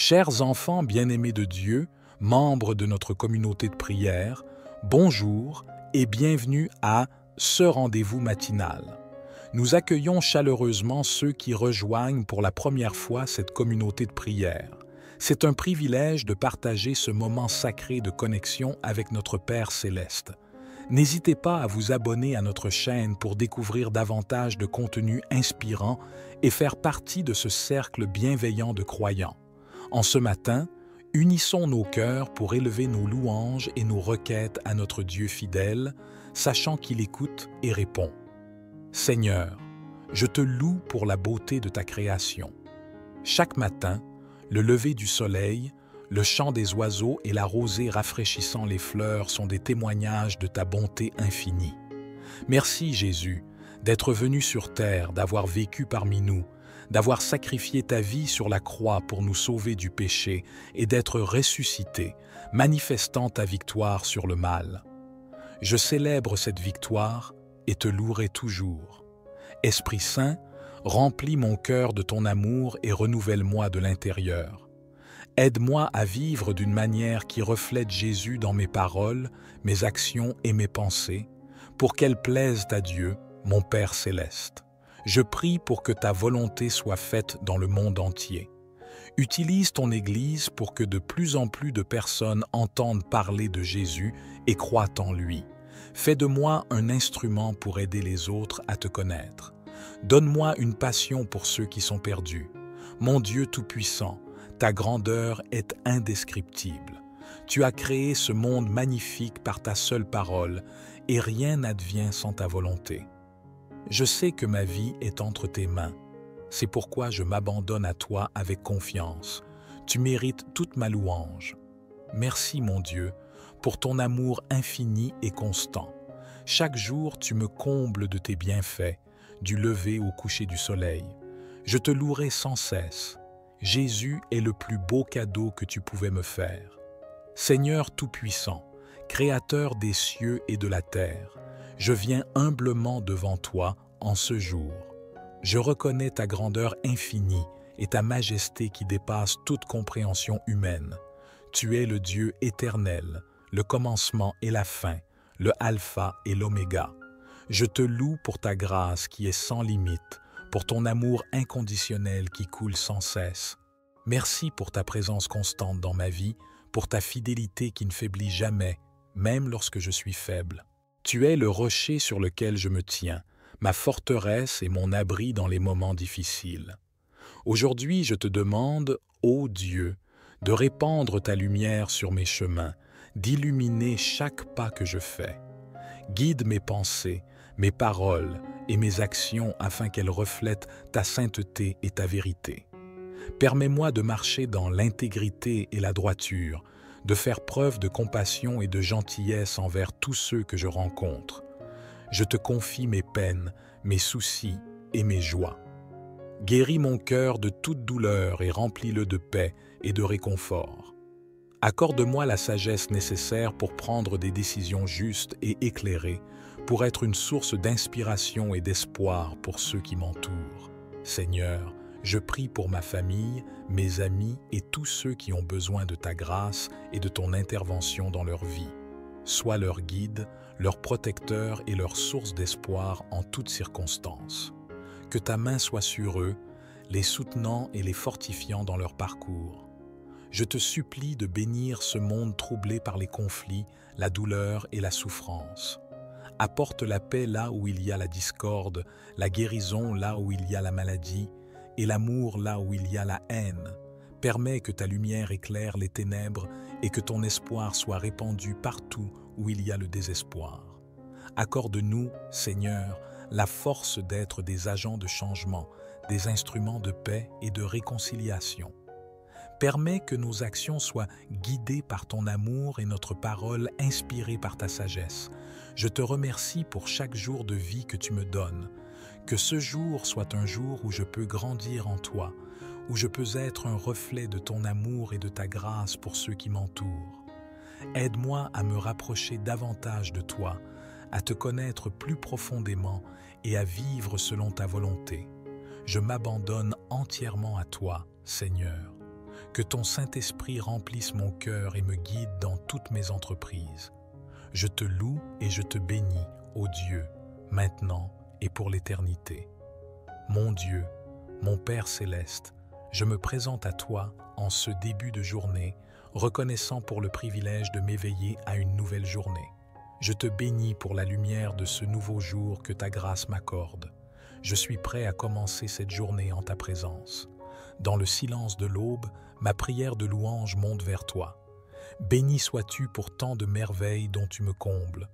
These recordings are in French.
Chers enfants bien-aimés de Dieu, membres de notre communauté de prière, bonjour et bienvenue à ce rendez-vous matinal. Nous accueillons chaleureusement ceux qui rejoignent pour la première fois cette communauté de prière. C'est un privilège de partager ce moment sacré de connexion avec notre Père céleste. N'hésitez pas à vous abonner à notre chaîne pour découvrir davantage de contenus inspirants et faire partie de ce cercle bienveillant de croyants. En ce matin, unissons nos cœurs pour élever nos louanges et nos requêtes à notre Dieu fidèle, sachant qu'il écoute et répond. Seigneur, je te loue pour la beauté de ta création. Chaque matin, le lever du soleil, le chant des oiseaux et la rosée rafraîchissant les fleurs sont des témoignages de ta bonté infinie. Merci Jésus d'être venu sur terre, d'avoir vécu parmi nous, d'avoir sacrifié ta vie sur la croix pour nous sauver du péché et d'être ressuscité, manifestant ta victoire sur le mal. Je célèbre cette victoire et te louerai toujours. Esprit Saint, remplis mon cœur de ton amour et renouvelle-moi de l'intérieur. Aide-moi à vivre d'une manière qui reflète Jésus dans mes paroles, mes actions et mes pensées, pour qu'elles plaisent à Dieu, mon Père céleste. Je prie pour que ta volonté soit faite dans le monde entier. Utilise ton Église pour que de plus en plus de personnes entendent parler de Jésus et croient en lui. Fais de moi un instrument pour aider les autres à te connaître. Donne-moi une passion pour ceux qui sont perdus. Mon Dieu Tout-Puissant, ta grandeur est indescriptible. Tu as créé ce monde magnifique par ta seule parole, et rien n'advient sans ta volonté. Je sais que ma vie est entre tes mains. C'est pourquoi je m'abandonne à toi avec confiance. Tu mérites toute ma louange. Merci, mon Dieu, pour ton amour infini et constant. Chaque jour, tu me combles de tes bienfaits, du lever au coucher du soleil. Je te louerai sans cesse. Jésus est le plus beau cadeau que tu pouvais me faire. Seigneur Tout-Puissant, Créateur des cieux et de la terre, je viens humblement devant toi en ce jour. Je reconnais ta grandeur infinie et ta majesté qui dépasse toute compréhension humaine. Tu es le Dieu éternel, le commencement et la fin, le alpha et l'oméga. Je te loue pour ta grâce qui est sans limite, pour ton amour inconditionnel qui coule sans cesse. Merci pour ta présence constante dans ma vie, pour ta fidélité qui ne faiblit jamais, même lorsque je suis faible. Tu es le rocher sur lequel je me tiens, ma forteresse et mon abri dans les moments difficiles. Aujourd'hui, je te demande, ô Dieu, de répandre ta lumière sur mes chemins, d'illuminer chaque pas que je fais. Guide mes pensées, mes paroles et mes actions afin qu'elles reflètent ta sainteté et ta vérité. Permets-moi de marcher dans l'intégrité et la droiture, de faire preuve de compassion et de gentillesse envers tous ceux que je rencontre. Je te confie mes peines, mes soucis et mes joies. Guéris mon cœur de toute douleur et remplis-le de paix et de réconfort. Accorde-moi la sagesse nécessaire pour prendre des décisions justes et éclairées, pour être une source d'inspiration et d'espoir pour ceux qui m'entourent. Seigneur, je prie pour ma famille, mes amis et tous ceux qui ont besoin de ta grâce et de ton intervention dans leur vie. Sois leur guide, leur protecteur et leur source d'espoir en toutes circonstances. Que ta main soit sur eux, les soutenant et les fortifiant dans leur parcours. Je te supplie de bénir ce monde troublé par les conflits, la douleur et la souffrance. Apporte la paix là où il y a la discorde, la guérison là où il y a la maladie, et l'amour là où il y a la haine. Permets que ta lumière éclaire les ténèbres et que ton espoir soit répandu partout où il y a le désespoir. Accorde-nous, Seigneur, la force d'être des agents de changement, des instruments de paix et de réconciliation. Permets que nos actions soient guidées par ton amour et notre parole inspirée par ta sagesse. Je te remercie pour chaque jour de vie que tu me donnes. Que ce jour soit un jour où je peux grandir en toi, où je peux être un reflet de ton amour et de ta grâce pour ceux qui m'entourent. Aide-moi à me rapprocher davantage de toi, à te connaître plus profondément et à vivre selon ta volonté. Je m'abandonne entièrement à toi, Seigneur. Que ton Saint-Esprit remplisse mon cœur et me guide dans toutes mes entreprises. Je te loue et je te bénis, ô Dieu, maintenant et pour l'éternité. Mon Dieu, mon Père céleste, je me présente à toi en ce début de journée, reconnaissant pour le privilège de m'éveiller à une nouvelle journée. Je te bénis pour la lumière de ce nouveau jour que ta grâce m'accorde. Je suis prêt à commencer cette journée en ta présence. Dans le silence de l'aube, ma prière de louange monte vers toi. Béni sois-tu pour tant de merveilles dont tu me combles.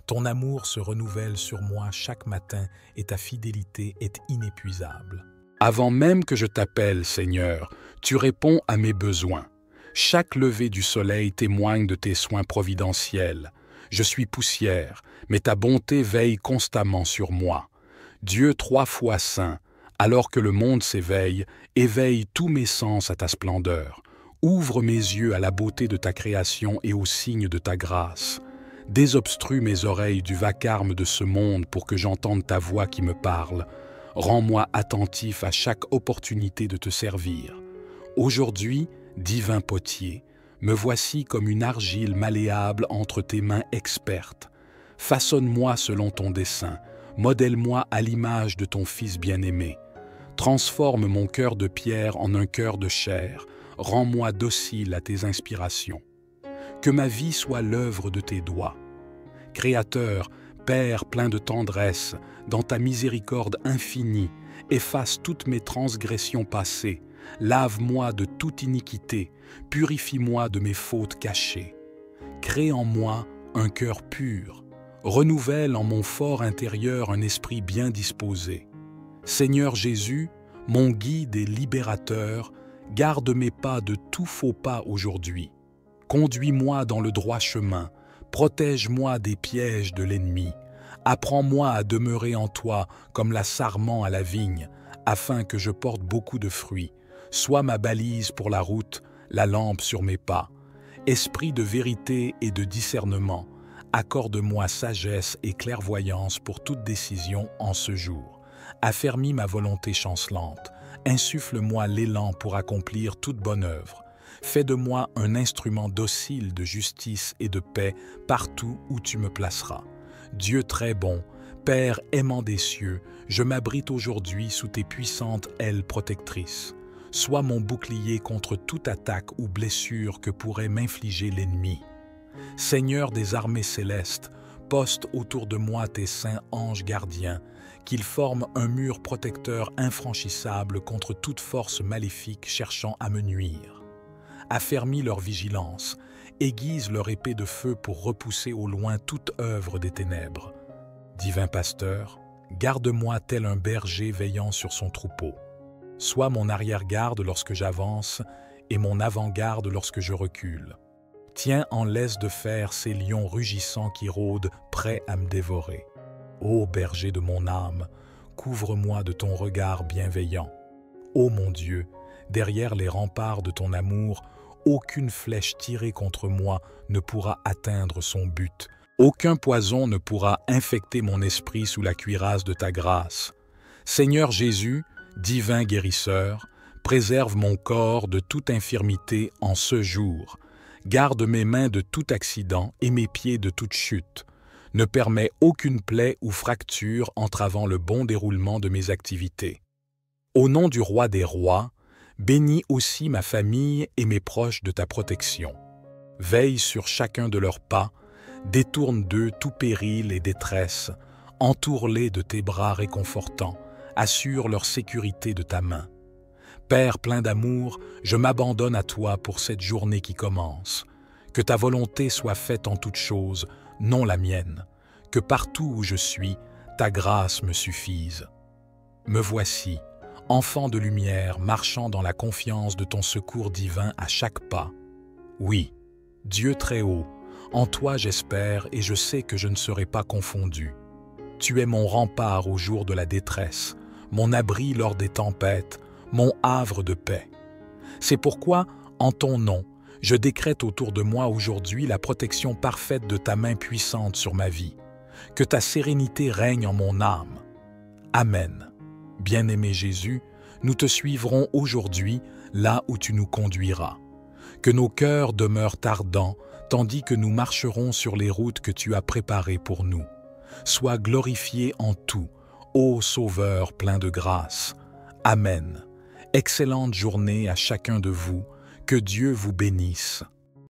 Ton amour se renouvelle sur moi chaque matin et ta fidélité est inépuisable. Avant même que je t'appelle, Seigneur, tu réponds à mes besoins. Chaque lever du soleil témoigne de tes soins providentiels. Je suis poussière, mais ta bonté veille constamment sur moi. Dieu 3 fois saint, alors que le monde s'éveille, éveille tous mes sens à ta splendeur. Ouvre mes yeux à la beauté de ta création et aux signes de ta grâce. Désobstrue mes oreilles du vacarme de ce monde pour que j'entende ta voix qui me parle. Rends-moi attentif à chaque opportunité de te servir. Aujourd'hui, divin potier, me voici comme une argile malléable entre tes mains expertes. Façonne-moi selon ton dessein, modèle-moi à l'image de ton Fils bien-aimé. Transforme mon cœur de pierre en un cœur de chair, rends-moi docile à tes inspirations. Que ma vie soit l'œuvre de tes doigts. Créateur, Père plein de tendresse, dans ta miséricorde infinie, efface toutes mes transgressions passées, lave-moi de toute iniquité, purifie-moi de mes fautes cachées. Crée en moi un cœur pur, renouvelle en mon fort intérieur un esprit bien disposé. Seigneur Jésus, mon guide et libérateur, garde mes pas de tout faux pas aujourd'hui. Conduis-moi dans le droit chemin, protège-moi des pièges de l'ennemi. Apprends-moi à demeurer en toi comme la sarment à la vigne, afin que je porte beaucoup de fruits. Sois ma balise pour la route, la lampe sur mes pas. Esprit de vérité et de discernement, accorde-moi sagesse et clairvoyance pour toute décision en ce jour. Affermis ma volonté chancelante, insuffle-moi l'élan pour accomplir toute bonne œuvre. Fais de moi un instrument docile de justice et de paix partout où tu me placeras. Dieu très bon, Père aimant des cieux, je m'abrite aujourd'hui sous tes puissantes ailes protectrices. Sois mon bouclier contre toute attaque ou blessure que pourrait m'infliger l'ennemi. Seigneur des armées célestes, poste autour de moi tes saints anges gardiens, qu'ils forment un mur protecteur infranchissable contre toute force maléfique cherchant à me nuire. Affermis leur vigilance, aiguise leur épée de feu pour repousser au loin toute œuvre des ténèbres. Divin pasteur, garde-moi tel un berger veillant sur son troupeau. Sois mon arrière-garde lorsque j'avance et mon avant-garde lorsque je recule. Tiens en laisse de fer ces lions rugissants qui rôdent, prêts à me dévorer. Ô berger de mon âme, couvre-moi de ton regard bienveillant. Ô mon Dieu, derrière les remparts de ton amour, aucune flèche tirée contre moi ne pourra atteindre son but. Aucun poison ne pourra infecter mon esprit sous la cuirasse de ta grâce. Seigneur Jésus, divin guérisseur, préserve mon corps de toute infirmité en ce jour. Garde mes mains de tout accident et mes pieds de toute chute. Ne permets aucune plaie ou fracture entravant le bon déroulement de mes activités. Au nom du Roi des rois, bénis aussi ma famille et mes proches de ta protection. Veille sur chacun de leurs pas, détourne d'eux tout péril et détresse, entoure-les de tes bras réconfortants, assure leur sécurité de ta main. Père plein d'amour, je m'abandonne à toi pour cette journée qui commence. Que ta volonté soit faite en toutes choses, non la mienne. Que partout où je suis, ta grâce me suffise. Me voici, enfant de lumière, marchant dans la confiance de ton secours divin à chaque pas. Oui, Dieu très haut, en toi j'espère et je sais que je ne serai pas confondu. Tu es mon rempart au jour de la détresse, mon abri lors des tempêtes, mon havre de paix. C'est pourquoi, en ton nom, je décrète autour de moi aujourd'hui la protection parfaite de ta main puissante sur ma vie. Que ta sérénité règne en mon âme. Amen. Bien-aimé Jésus, nous te suivrons aujourd'hui, là où tu nous conduiras. Que nos cœurs demeurent ardents, tandis que nous marcherons sur les routes que tu as préparées pour nous. Sois glorifié en tout, ô Sauveur plein de grâce. Amen. Excellente journée à chacun de vous. Que Dieu vous bénisse.